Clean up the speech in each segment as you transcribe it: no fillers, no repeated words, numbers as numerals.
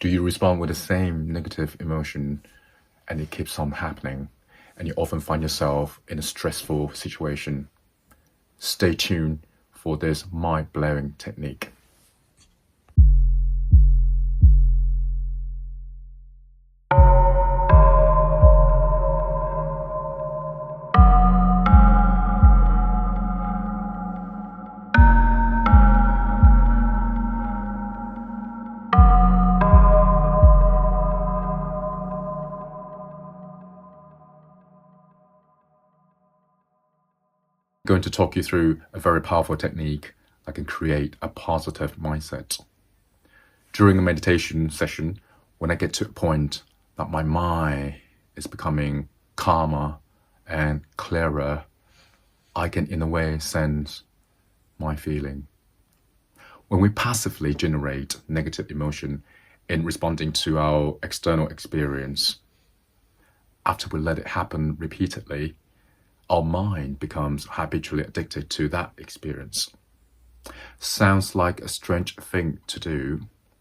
Do you respond with the same negative emotion and it keeps on happening and you often find yourself in a stressful situation? Stay tuned for this mind-blowing technique. I'm going to talk you through a very powerful technique that can create a positive mindset. During a meditation session, when I get to a point that my mind is becoming calmer and clearer, I can in a way sense my feeling. When we passively generate negative emotion in responding to our external experience, after we let it happen repeatedly, our mind becomes habitually addicted to that experience. Sounds like a strange thing to do,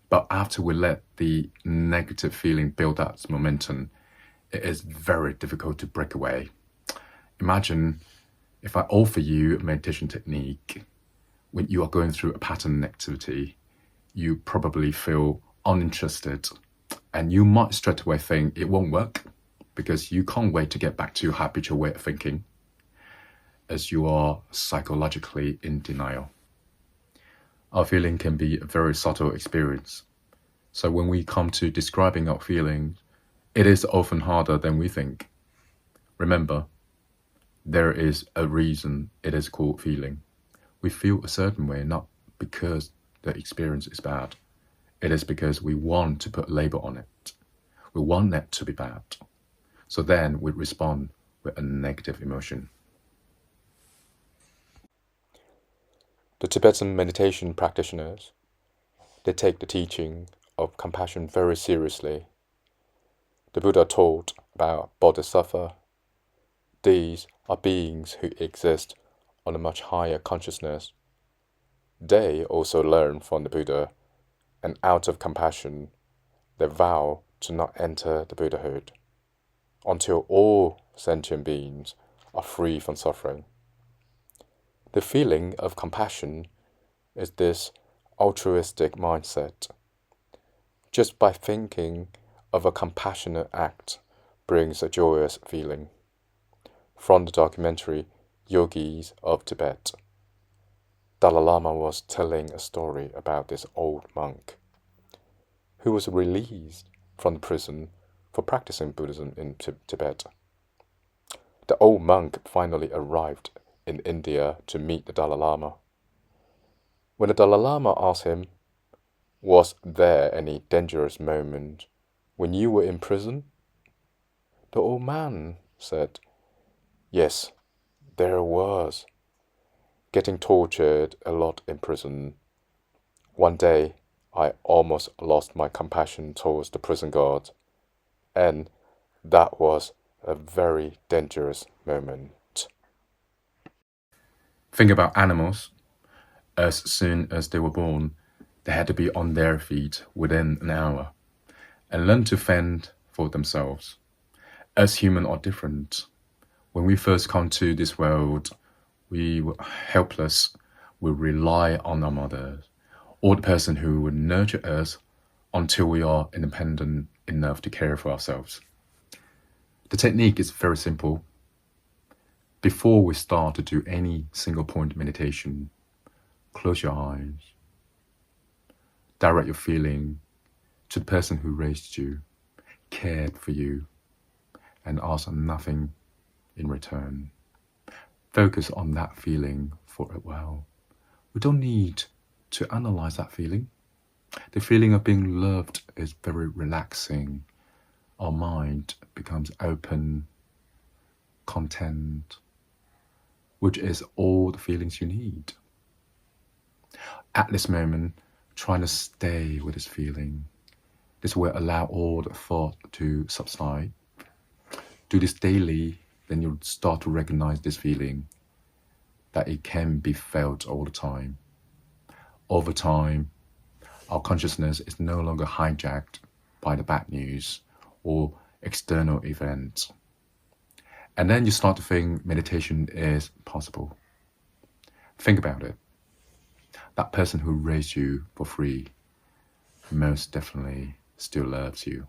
but after we let the negative feeling build up its momentum, it is very difficult to break away. Imagine if I offer you a meditation technique when you are going through a pattern activity, you probably feel uninterested and you might straight away think it won't work because you can't wait to get back to your habitual way of thinking as you are psychologically in denial. Our feeling can be a very subtle experience. So when we come to describing our feelings, it is often harder than we think. Remember, there is a reason it is called feeling. We feel a certain way not because the experience is bad. It is because we want to put a label on it. We want that to be bad. So then we respond with a negative emotion. The Tibetan meditation practitioners, they take the teaching of compassion very seriously. The Buddha taught about bodhisattva. These are beings who exist on a much higher consciousness. They also learn from the Buddha, and out of compassion, they vow to not enter the Buddhahood until all sentient beings are free from suffering. The feeling of compassion is this altruistic mindset. Just by thinking of a compassionate act brings a joyous feeling. From the documentary Yogis of Tibet, Dalai Lama was telling a story about this old monk who was released from the prison for practicing Buddhism in Tibet. The old monk finally arrived in India to meet the Dalai Lama. When the Dalai Lama asked him, "Was there any dangerous moment when you were in prison?" The old man said, "Yes, there was. Getting tortured a lot in prison. One day, I almost lost my compassion towards the prison guard, and that was a very dangerous moment." Think about animals. As soon as they were born, they had to be on their feet within an hour and learn to fend for themselves. As humans are different. When we first come to this world, we were helpless. We rely on our mothers or the person who will nurture us until we are independent enough to care for ourselves. The technique is very simple. Before we start to do any single point meditation, close your eyes. Direct your feeling to the person who raised you, cared for you, and ask nothing in return. Focus on that feeling for a while. We don't need to analyze that feeling. The feeling of being loved is very relaxing. Our mind becomes open, content, which is all the feelings you need. At this moment, trying to stay with this feeling. This will allow all the thought to subside. Do this daily, then you'll start to recognize this feeling, that it can be felt all the time. Over time, our consciousness is no longer hijacked by the bad news or external events. And then you start to think meditation is possible. Think about it. That person who raised you for free most definitely still loves you.